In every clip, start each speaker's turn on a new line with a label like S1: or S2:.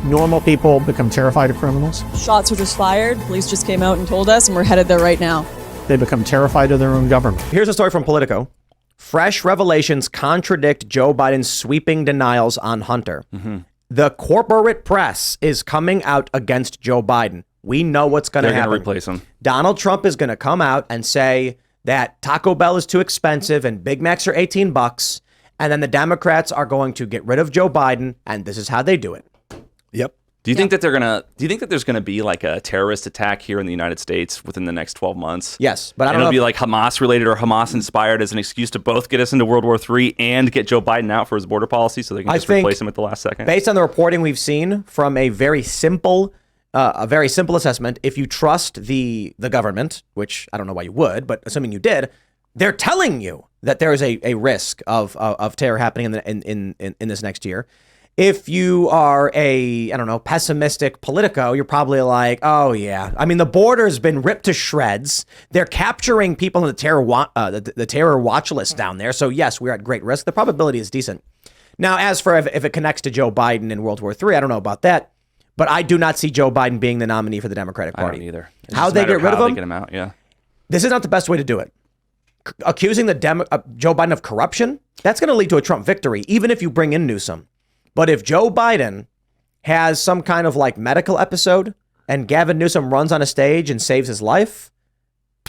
S1: Normal people become terrified of criminals.
S2: Shots were just fired. Police just came out and told us, and we're headed there right now.
S1: They become terrified of their own government.
S3: Here's a story from Politico. Fresh revelations contradict Joe Biden's sweeping denials on Hunter. The corporate press is coming out against Joe Biden. We know what's going to happen.
S4: They're going to replace him.
S3: Donald Trump is going to come out and say that Taco Bell is too expensive and Big Macs are $18. And then the Democrats are going to get rid of Joe Biden. And this is how they do it.
S5: Yep.
S4: Do you think that do you think that there's going to be like a terrorist attack here in the United States within the next 12 months?
S3: Yes, but I don't
S4: know.
S3: It'll
S4: be like Hamas related or Hamas inspired as an excuse to both get us into World War III and get Joe Biden out for his border policy so they can just replace him at the last second?
S3: Based on the reporting we've seen from a very simple assessment, if you trust the government, which I don't know why you would, but assuming you did, they're telling you that there is a risk of terror happening in this next year. If you are pessimistic Politico, you're probably like, oh yeah. I mean, the border's been ripped to shreds. They're capturing people in the terror watch list down there. So yes, we're at great risk. The probability is decent. Now, as for if it connects to Joe Biden in World War III, I don't know about that. But I do not see Joe Biden being the nominee for the Democratic Party.
S4: I don't either.
S3: How they get rid of him?
S4: Get him out, yeah.
S3: This is not the best way to do it. Accusing Joe Biden of corruption, that's going to lead to a Trump victory, even if you bring in Newsom. But if Joe Biden has some kind of like medical episode and Gavin Newsom runs on a stage and saves his life,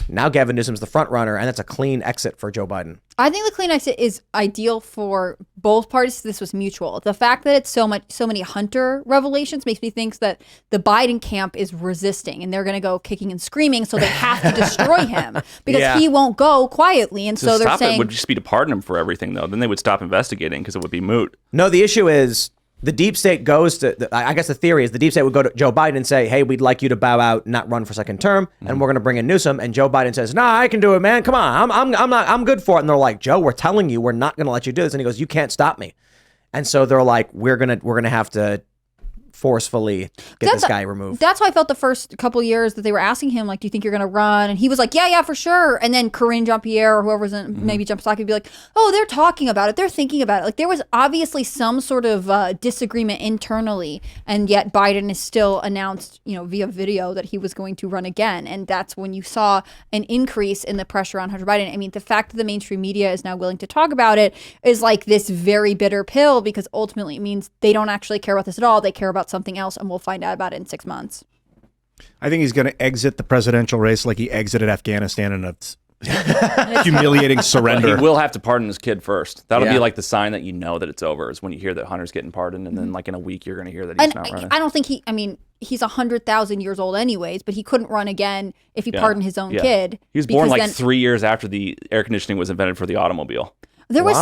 S3: now Gavin Newsom's the front runner, and that's a clean exit for Joe Biden.
S6: I think the clean exit is ideal for both parties. This was mutual. The fact that it's so many Hunter revelations makes me think that the Biden camp is resisting, and they're going to go kicking and screaming, so they have to destroy him because he won't go quietly. And so they're saying
S4: it would just be to pardon him for everything, though. Then they would stop investigating because it would be moot.
S3: No, the issue is the deep state goes to, I guess the theory is the deep state would go to Joe Biden and say, hey, we'd like you to bow out, not run for second term, and we're going to bring in Newsom. And Joe Biden says, nah, I can do it, man. Come on, I'm good for it. And they're like, Joe, we're telling you, we're not going to let you do this. And he goes, you can't stop me. And so they're like, we're gonna have to forcefully get this guy removed.
S6: That's how I felt the first couple of years that they were asking him, like, do you think you're going to run? And he was like, yeah, for sure. And then Karine Jean-Pierre or whoever's in, maybe Jen Psaki would be like, oh, they're talking about it. They're thinking about it. Like, there was obviously some sort of disagreement internally. And yet Biden is still announced, via video that he was going to run again. And that's when you saw an increase in the pressure on Hunter Biden. I mean, the fact that the mainstream media is now willing to talk about it is like this very bitter pill, because ultimately it means they don't actually care about this at all. They care about something else, and we'll find out about it in 6 months.
S5: I think he's going to exit the presidential race like he exited Afghanistan in a humiliating surrender.
S4: Well, he will have to pardon his kid first. That'll be like the sign that you know that it's over, is when you hear that Hunter's getting pardoned, and then like in a week you're going to hear that he's not running.
S6: I don't think he's 100,000 years old anyways, but he couldn't run again if he pardoned his own kid.
S4: He was born like 3 years after the air conditioning was invented for the automobile.
S6: There was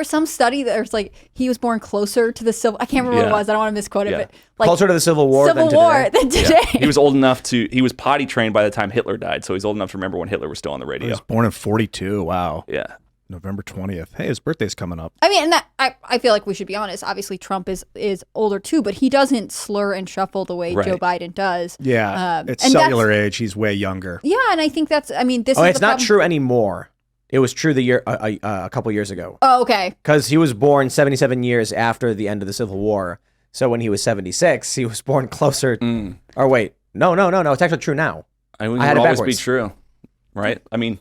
S6: some study that was like he was born closer to the civil. I can't remember what it was. I don't want to misquote it, but like
S3: closer to the Civil War than today.
S4: He was old enough he was potty trained by the time Hitler died, so he's old enough to remember when Hitler was still on the radio.
S5: He was born in 42. Wow.
S4: Yeah.
S5: November 20th. Hey, his birthday's coming up.
S6: I mean, and that I feel like we should be honest. Obviously, Trump is older too, but he doesn't slur and shuffle the way Joe Biden does.
S5: Yeah, it's cellular age. He's way younger.
S6: Yeah, and I think this is
S3: it's not true anymore. It was true a couple years ago.
S6: Oh, okay.
S3: Because he was born 77 years after the end of the Civil War. So when he was 76, he was born closer. Or wait, no. It's actually true now.
S4: I mean, it would always be true, right? I mean,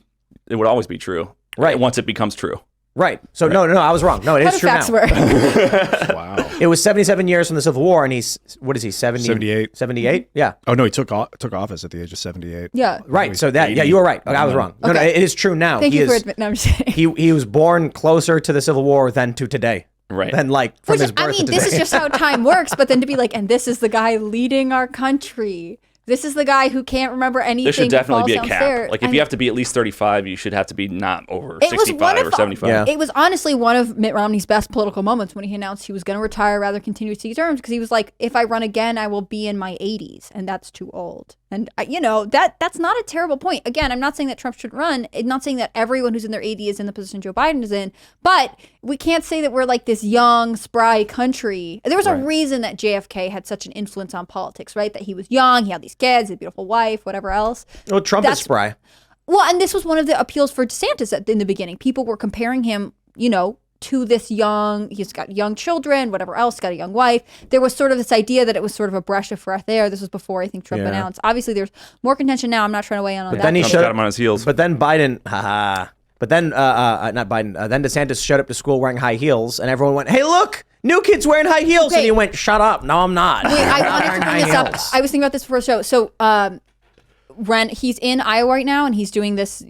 S4: it would always be true,
S3: right?
S4: Once it becomes true.
S3: Right. So no, I was wrong. No, it is true now.
S5: Wow.
S3: It was 77 years from the Civil War, and he's, what is he,
S5: 78.
S3: 78? Yeah.
S5: Oh, no, he took office at the age of 78.
S6: Yeah.
S3: Right. So that, you were right. I was wrong. Okay. No, it is true now.
S6: Thank you for admitting. No, I'm just kidding.
S3: He was born closer to the Civil War than to today.
S4: Right.
S3: Than like from his birth to today.
S6: This is just how time works, but then to be like, and this is the guy leading our country. This is the guy who can't remember anything.
S4: There should definitely be a cap. Like if you have to be at least 35, you should have to be not over 65 or 75.
S3: Yeah.
S6: It was honestly one of Mitt Romney's best political moments when he announced he was going to retire rather than 2 terms, because he was like, if I run again, I will be in my 80s, and that's too old. And that's not a terrible point. Again, I'm not saying that Trump should run. I'm not saying that everyone who's in their 80s is in the position Joe Biden is in, but we can't say that we're like this young, spry country. There was a reason that JFK had such an influence on politics, right? That he was young, he had these kids, a beautiful wife, whatever else.
S3: Well, Trump is spry.
S6: Well, and this was one of the appeals for DeSantis in the beginning. People were comparing him, to this he's got young children, whatever else, got a young wife. There was sort of this idea that it was sort of a breath of fresh air. This was before I think Trump announced. Obviously, there's more contention now. I'm not trying to weigh in on that.
S3: Then he
S4: got him on his heels.
S3: But then Biden, but then, not Biden, then DeSantis showed up to school wearing high heels, and everyone went, hey, look, new kid's wearing high heels. And he went, shut up. No, I'm not.
S6: Wait, I wanted to bring this up. I was thinking about this before the show. So, he's in Iowa right now, and he's doing this,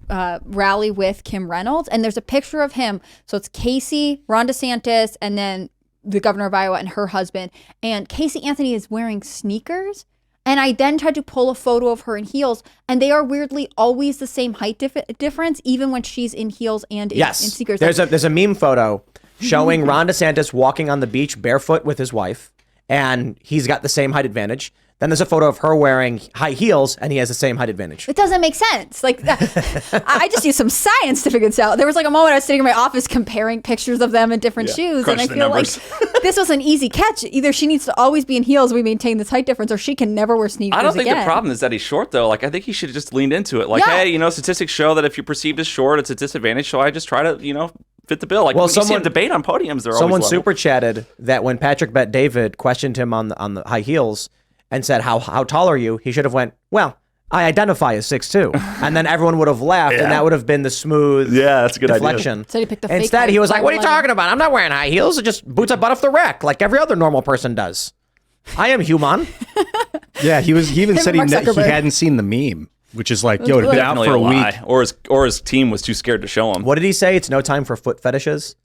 S6: rally with Kim Reynolds, and there's a picture of him. So it's Casey, Ron DeSantis, and then the governor of Iowa and her husband. And Casey Anthony is wearing sneakers. And I then tried to pull a photo of her in heels, and they are weirdly always the same height difference, even when she's in heels and in sneakers.
S3: There's a meme photo showing Ron DeSantis walking on the beach barefoot with his wife, and he's got the same height advantage. Then there's a photo of her wearing high heels, and he has the same height advantage.
S6: It doesn't make sense. Like, I just used some science to figure this out. There was like a moment I was sitting in my office comparing pictures of them in different shoes, and I feel like this was an easy catch. Either she needs to always be in heels, we maintain this height difference, or she can never wear sneakers
S4: I don't think
S6: again.
S4: the problem is that he's short, though. Like, I think he should have just leaned into it. Like, hey, statistics show that if you're perceived as short, it's a disadvantage. So I just try to, fit the bill. Like, well, when you see him debate on podiums, they're
S3: someone
S4: always
S3: super chatted that when Patrick Bet David questioned him on the high heels and said, how tall are you? He should have went, well, I identify as 6'2", and then everyone would have laughed, and that would have been the smooth
S4: that's a good
S3: deflection.
S4: Idea.
S6: So he picked the fake
S3: Instead, he was like, what are you
S6: 5'11".
S3: talking about? I'm not wearing high heels. It just boots I butt off the rack like every other normal person does. I am human.
S5: Yeah, he even said he
S6: Mark Zuckerberg.
S5: hadn't seen the meme, which is like, yo, it'd been out
S4: Definitely
S5: for a week.
S4: lie. Or his team was too scared to show him.
S3: What did he say? It's no time for foot fetishes.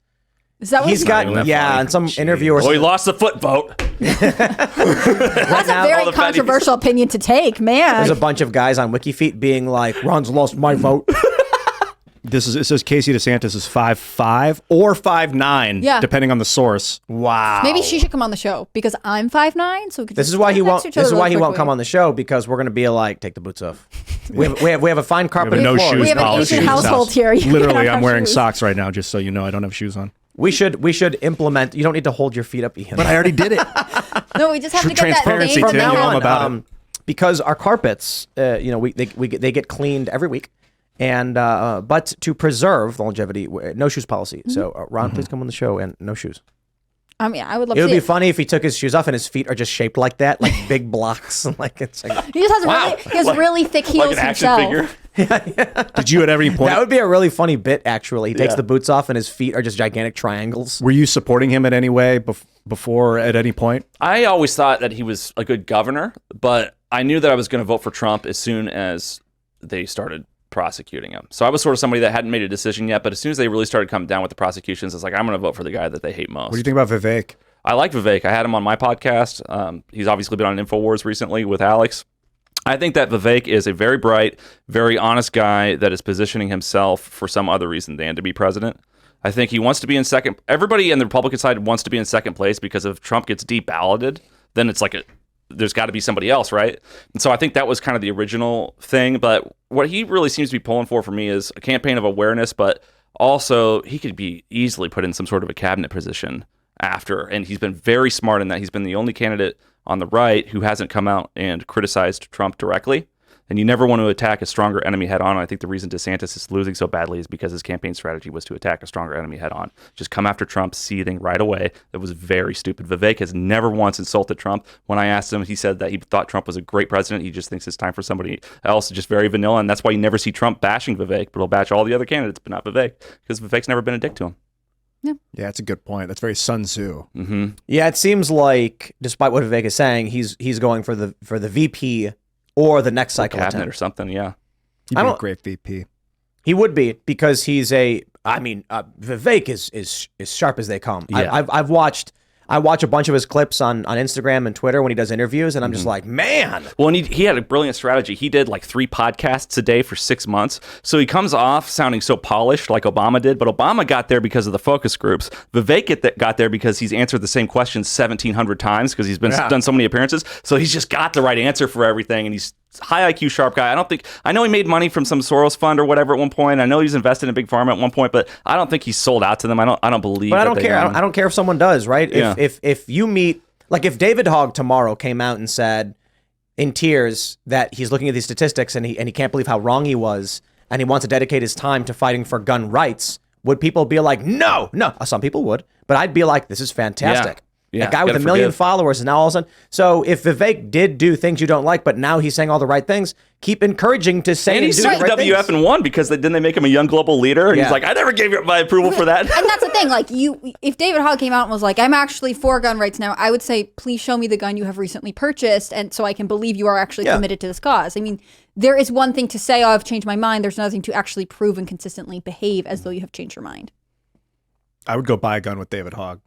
S6: Is that what
S3: He's got, in some interview or
S4: Oh, he
S3: something.
S4: lost the foot vote.
S6: That's a very controversial opinion to take, man.
S3: There's a bunch of guys on WikiFeet being like, Ron's lost my vote.
S5: It says Casey DeSantis is 5'5" or 5'9", depending on the source.
S3: Wow.
S6: Maybe she should come on the show because I'm 5'9", so we could
S3: This is why he won't. This is why he won't come on the show, because we're gonna be like, take the boots off. We have a fine carpet.
S5: We have a no
S3: floor.
S5: shoes
S6: We have an
S5: policy
S6: Asian
S5: in this
S6: household
S5: house.
S6: here. You
S5: Literally,
S6: cannot
S5: I'm
S6: have
S5: wearing
S6: shoes.
S5: socks right now, just so you know I don't have shoes on.
S3: We should implement. You don't need to hold your feet up, Ian.
S5: But I already did it.
S6: No, we just have to get that
S5: Transparency,
S6: thing
S3: From
S5: Tim,
S3: now
S5: you know
S3: on,
S5: about it.
S3: because our carpets, they get cleaned every week, and but to preserve the longevity, no shoes policy. So Ron, please come on the show and no shoes.
S6: I mean, I would love
S3: It
S6: to
S3: would
S6: see
S3: be funny if he took his shoes off and his feet are just shaped like that, like big blocks. Like it's like,
S6: He just has really thick heels
S4: Like an action
S6: himself.
S4: figure.
S5: Did you at every point?
S3: that would be a really funny bit. Actually, he takes the boots off and his feet are just gigantic triangles.
S5: Were you supporting him in any way before at any point?
S4: I always thought that he was a good governor, but I knew that I was going to vote for Trump as soon as they started prosecuting him. So I was sort of somebody that hadn't made a decision yet, but as soon as they really started coming down with the prosecutions, it's like, I'm going to vote for the guy that they hate most.
S5: What do you think about Vivek?
S4: I like Vivek. I had him on my podcast. He's obviously been on InfoWars recently with Alex. I think that Vivek is a very bright, very honest guy that is positioning himself for some other reason than to be president. I think he wants to be in second. Everybody in the Republican side wants to be in second place because if Trump gets deballoted, then it's like there's got to be somebody else, right? And so I think that was kind of the original thing. But what he really seems to be pulling for me is a campaign of awareness, but also he could be easily put in some sort of a cabinet position after. And he's been very smart in that. He's been the only candidate on the right who hasn't come out and criticized Trump directly. And you never want to attack a stronger enemy head on. I think the reason DeSantis is losing so badly is because his campaign strategy was to attack a stronger enemy head on. Just come after Trump seething right away. That was very stupid. Vivek has never once insulted Trump. When I asked him, he said that he thought Trump was a great president. He just thinks it's time for somebody else, just very vanilla. And that's why you never see Trump bashing Vivek, but he'll bash all the other candidates, but not Vivek, because Vivek's never been a dick to him.
S5: Yeah, that's a good point. That's very Sun Tzu.
S4: Mm-hmm.
S3: Yeah, it seems like, despite what Vivek is saying, he's going for the VP or the next cycle
S4: Cabinet
S3: attempt
S4: or something, yeah.
S5: He'd be a great VP.
S3: He would be, because he's Vivek is sharp as they come.
S4: Yeah.
S3: I watch a bunch of his clips on Instagram and Twitter when he does interviews, and I'm just like, man.
S4: Well, and he had a brilliant strategy. He did like 3 podcasts a day for 6 months. So he comes off sounding so polished like Obama did, but Obama got there because of the focus groups. Vivek got there because he's answered the same questions 1,700 times because he's done so many appearances. So he's just got the right answer for everything, and he's high IQ, sharp guy. I know he made money from some Soros fund or whatever at one point. I know he's invested in Big Pharma at one point, but I don't think he's sold out to them. I don't believe.
S3: But I don't care. I don't care if someone does, right?
S4: Yeah.
S3: If you meet, like, if David Hogg tomorrow came out and said in tears that he's looking at these statistics and he can't believe how wrong he was, and he wants to dedicate his time to fighting for gun rights, would people be like, no? Some people would, but I'd be like, this is fantastic.
S4: Yeah.
S3: A guy with a million followers, and now all of a sudden. So if Vivek did do things you don't like, but now he's saying all the right things, keep encouraging to say
S4: And he
S3: do the
S4: sued
S3: right
S4: WF
S3: things.
S4: and won because didn't they make him a young global leader? And
S3: Yeah.
S4: he's like, I never gave you my approval for that.
S6: And that's the thing. Like if David Hogg came out and was like, I'm actually for gun rights now, I would say, please show me the gun you have recently purchased, and so I can believe you are actually committed to this cause. I mean, there is one thing to say, oh, I've changed my mind. There's another thing to actually prove and consistently behave as though you have changed your mind.
S5: I would go buy a gun with David Hogg.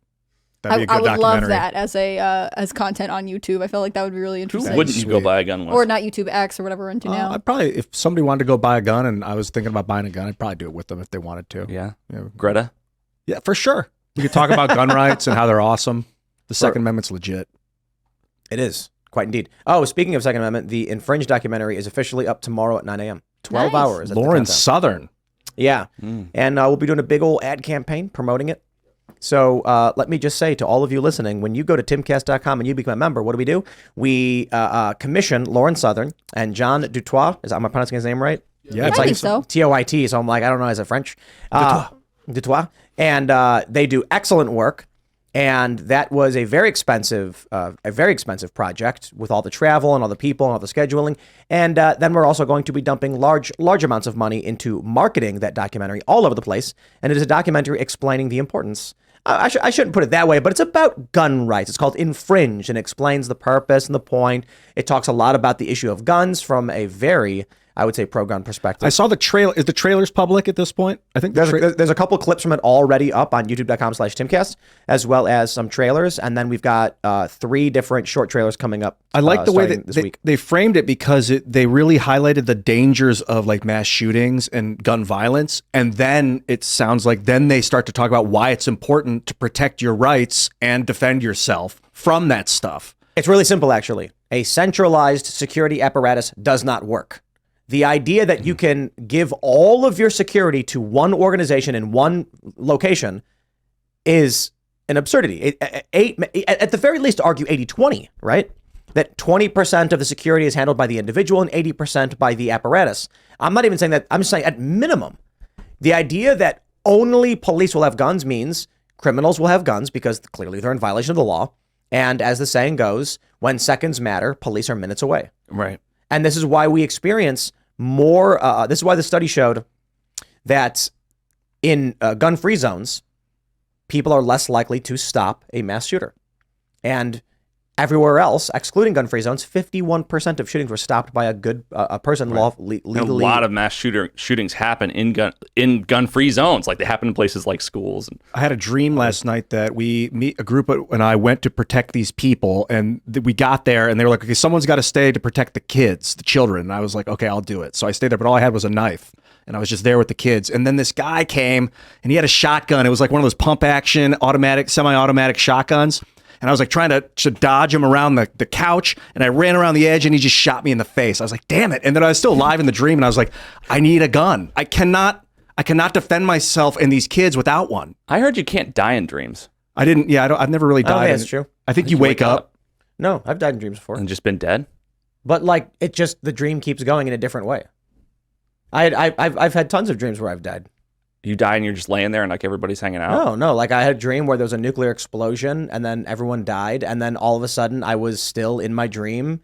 S5: That'd be a good
S6: I would
S5: documentary.
S6: love that as content on YouTube. I feel like that would be really interesting.
S4: Wouldn't you go buy a gun with?
S6: Or not YouTube X or whatever we're into now.
S5: I'd probably, if somebody wanted to go buy a gun and I was thinking about buying a gun, I'd probably do it with them if they wanted to.
S4: Yeah.
S5: Yeah.
S4: Greta?
S5: Yeah, for sure. We could talk about gun rights and how they're awesome. The Second Amendment's legit.
S3: It is, quite indeed. Oh, speaking of Second Amendment, the Infringe documentary is officially up tomorrow at 9 a.m. 12
S6: Nice.
S3: hours. at the
S5: Lauren
S3: countdown.
S5: Southern.
S3: Yeah. And we'll be doing a big old ad campaign promoting it. So let me just say to all of you listening, when you go to timcast.com and you become a member, what do? We commission Lauren Southern and John Dutoit. Am I pronouncing his name right?
S5: Yeah,
S3: It's
S6: I
S3: like
S6: think so.
S3: T-O-I-T, so I'm like, I don't know, is it French? Dutoit. And they do excellent work. And that was a very expensive project with all the travel and all the people and all the scheduling. And then we're also going to be dumping large amounts of money into marketing that documentary all over the place. And it is a documentary explaining the importance. I shouldn't put it that way, but it's about gun rights. It's called Infringe and explains the purpose and the point. It talks a lot about the issue of guns from a very, I would say, pro-gun perspective.
S5: I saw the trailer. Is the trailer's public at this point? I think
S3: There's a couple clips from it already up on youtube.com/Timcast, as well as some trailers. And then we've got 3 different short trailers coming up.
S5: I like the way
S3: starting
S5: that
S3: this week.
S5: they framed it because they really highlighted the dangers of like mass shootings and gun violence. And then it sounds like then they start to talk about why it's important to protect your rights and defend yourself from that stuff.
S3: It's really simple, actually. A centralized security apparatus does not work. The idea that you can give all of your security to one organization in one location is an absurdity. At the very least, argue 80-20, right? That 20% of the security is handled by the individual and 80% by the apparatus. I'm not even saying that. I'm just saying at minimum, the idea that only police will have guns means criminals will have guns because clearly they're in violation of the law. And as the saying goes, when seconds matter, police are minutes away.
S4: Right.
S3: And this is why we experience more. This is why the study showed that in gun-free zones, people are less likely to stop a mass shooter. And everywhere else, excluding gun-free zones, 51% of shootings were stopped by a person legally.
S4: And a lot of mass shootings happen in gun-free zones. Like they happen in places like schools. And
S5: I had a dream last night that a group and I went to protect these people, and we got there and they were like, okay, someone's got to stay to protect the kids, the children. And I was like, okay, I'll do it. So I stayed there, but all I had was a knife. And I was just there with the kids. And then this guy came and he had a shotgun. It was like one of those pump action, semi-automatic shotguns. And I was like trying to dodge him around the couch, and I ran around the edge and he just shot me in the face. I was like, damn it. And then I was still alive in the dream, and I was like, I need a gun. I cannot defend myself and these kids without one.
S4: I heard you can't die in dreams
S5: I've never really died.
S3: that's true.
S5: I think you wake up.
S3: No, I've died in dreams before.
S4: and just been dead.
S3: But like, the dream keeps going in a different way. I've had tons of dreams where I've died.
S4: You die and you're just laying there and like everybody's hanging out.
S3: No. Like I had a dream where there was a nuclear explosion and then everyone died. And then all of a sudden I was still in my dream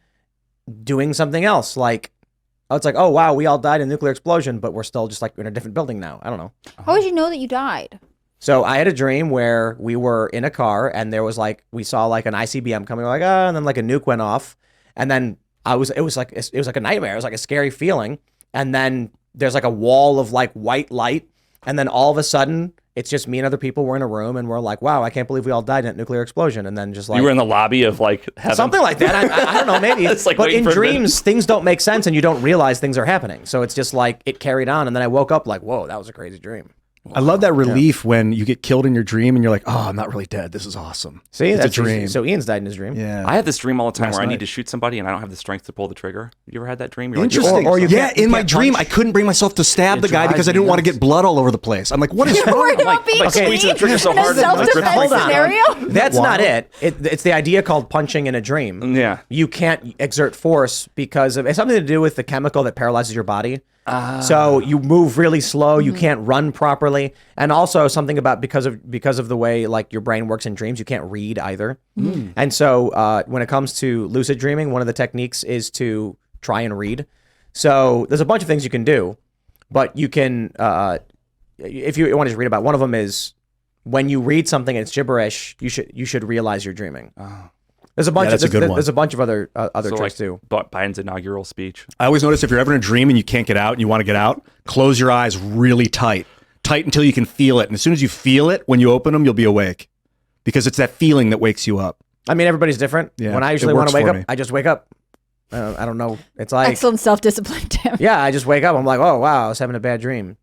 S3: doing something else. Like, it's like, oh, wow, we all died in a nuclear explosion, but we're still just like in a different building now. I don't know.
S6: How would you know that you died?
S3: So I had a dream where we were in a car and there was like, we saw like an ICBM coming, like, and then like a nuke went off. And then it was like a nightmare. It was like a scary feeling. And then there's like a wall of like white light. And then all of a sudden, it's just me and other people were in a room, and we're like, "Wow, I can't believe we all died in a nuclear explosion." And then just like
S4: You were in the lobby of like heaven.
S3: something like that. I don't know, maybe.
S4: It's like
S3: but
S4: waiting
S3: in
S4: for a minute.
S3: dreams, things don't make sense, and you don't realize things are happening. So it's just like it carried on, and then I woke up like, "Whoa, that was a crazy dream."
S5: I love that relief when you get killed in your dream and you're like, oh, I'm not really dead. This is awesome.
S3: See,
S5: it's
S3: that's
S5: a dream.
S3: So Ian's died in his dream.
S5: Yeah.
S4: I have this dream all the time
S5: Last
S4: where I
S5: night.
S4: need to shoot somebody and I don't have the strength to pull the trigger. You ever had that dream? You're like,
S5: Interesting.
S3: or you
S5: yeah,
S3: can't- you
S5: in my
S3: can't
S5: dream,
S3: punch.
S5: I couldn't bring myself to stab the
S3: It
S5: guy
S3: drives
S5: because I
S3: me
S5: didn't want to
S3: nuts.
S5: get blood all over the place. I'm like, what is
S6: You're worried
S5: wrong?
S6: about being
S4: like squeezing the
S6: beat
S4: trigger so
S6: in a
S4: hard that it
S6: self-defense
S3: Hold on.
S6: scenario?
S3: That's
S5: Wow.
S3: not it. It's the idea called punching in a dream.
S4: Yeah.
S3: You can't exert force because of it's something to do with the chemical that paralyzes your body. So you move really slow. You can't run properly. And also something about because of the way like your brain works in dreams, you can't read either. And so when it comes to lucid dreaming, one of the techniques is to try and read. So there's a bunch of things you can do, but you can, if you want to just read about, one of them is when you read something and it's gibberish, you should realize you're dreaming. There's a bunch.
S5: that's a good one.
S3: There's a bunch of other
S4: So
S3: tricks too.
S4: Biden's inaugural speech.
S5: I always notice if you're ever in a dream and you can't get out and you want to get out, close your eyes really tight until you can feel it. And as soon as you feel it, when you open them, you'll be awake because it's that feeling that wakes you up.
S3: I mean, everybody's different.
S5: Yeah,
S3: When I
S5: it
S3: usually want
S5: works
S3: to wake
S5: for
S3: up,
S5: me.
S3: I just wake up. I don't know. It's like,
S6: Excellent self-discipline, Tim.
S3: yeah, I just wake up. I'm like, oh wow, I was having a bad dream.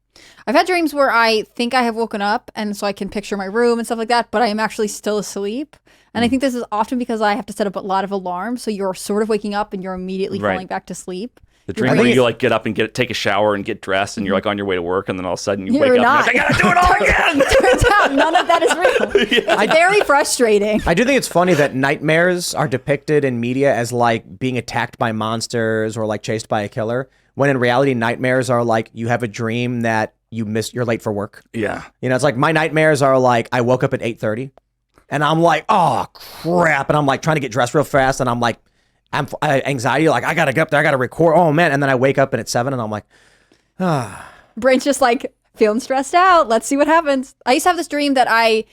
S6: I've had dreams where I think I have woken up and so I can picture my room and stuff like that, but I am actually still asleep. And I think this is often because I have to set up a lot of alarms. So you're sort of waking up and you're immediately
S4: Right.
S6: falling back to sleep.
S4: The
S6: Your
S4: dream
S6: brain
S4: where
S6: is-
S4: you like get up and take a shower and get dressed and you're like on your way to work and then all of a sudden you
S6: You're
S4: wake up
S6: not.
S4: and you're like, I gotta do it all again.
S6: Turns out none of that is real. It's very frustrating.
S3: I do think it's funny that nightmares are depicted in media as like being attacked by monsters or like chased by a killer, when in reality, nightmares are like you have a dream that you're late for work.
S4: Yeah.
S3: You know, it's like my nightmares are like I woke up at 8:30 and I'm like, oh crap. And I'm like trying to get dressed real fast. And I'm like, anxiety, like I gotta get up there, I gotta record. Oh man. And then I wake up and it's 7 and I'm like,
S6: Brain's just like feeling stressed out. Let's see what happens. I used to have this dream that I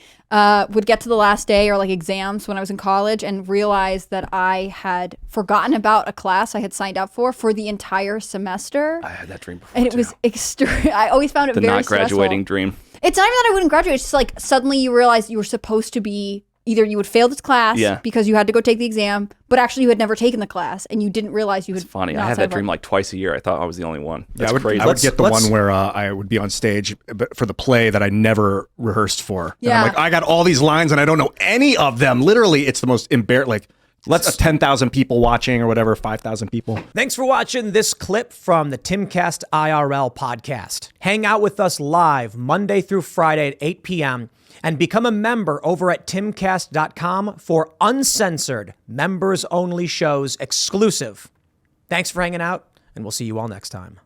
S6: would get to the last day or like exams when I was in college and realize that I had forgotten about a class I had signed up for the entire semester.
S4: I had that dream before.
S6: And it was extreme. I always found it
S4: the
S6: very
S4: not graduating
S6: stressful.
S4: dream.
S6: It's not even that I wouldn't graduate. It's just like suddenly you realize you were supposed to be either you would fail this class
S4: Yeah.
S6: because you had to go take the exam, but actually you had never taken the class and you didn't realize you had.
S4: It's funny.
S6: not
S4: I had
S6: signed
S4: that
S6: up.
S4: dream like twice a year. I thought I was the only one.
S5: Yeah,
S4: That's crazy.
S5: I would get the
S3: let's-
S5: one where I would be on stage for the play that I never rehearsed for. And
S6: Yeah.
S5: I'm like, I got all these lines and I don't know any of them. Literally, it's the most embarrassing. Like, let's 10,000 people watching or whatever, 5,000 people.
S3: thanks for watching this clip from the Timcast IRL podcast. Hang out with us live Monday through Friday at 8 p.m. and become a member over at timcast.com for uncensored, members-only shows exclusive. Thanks for hanging out, and we'll see you all next time.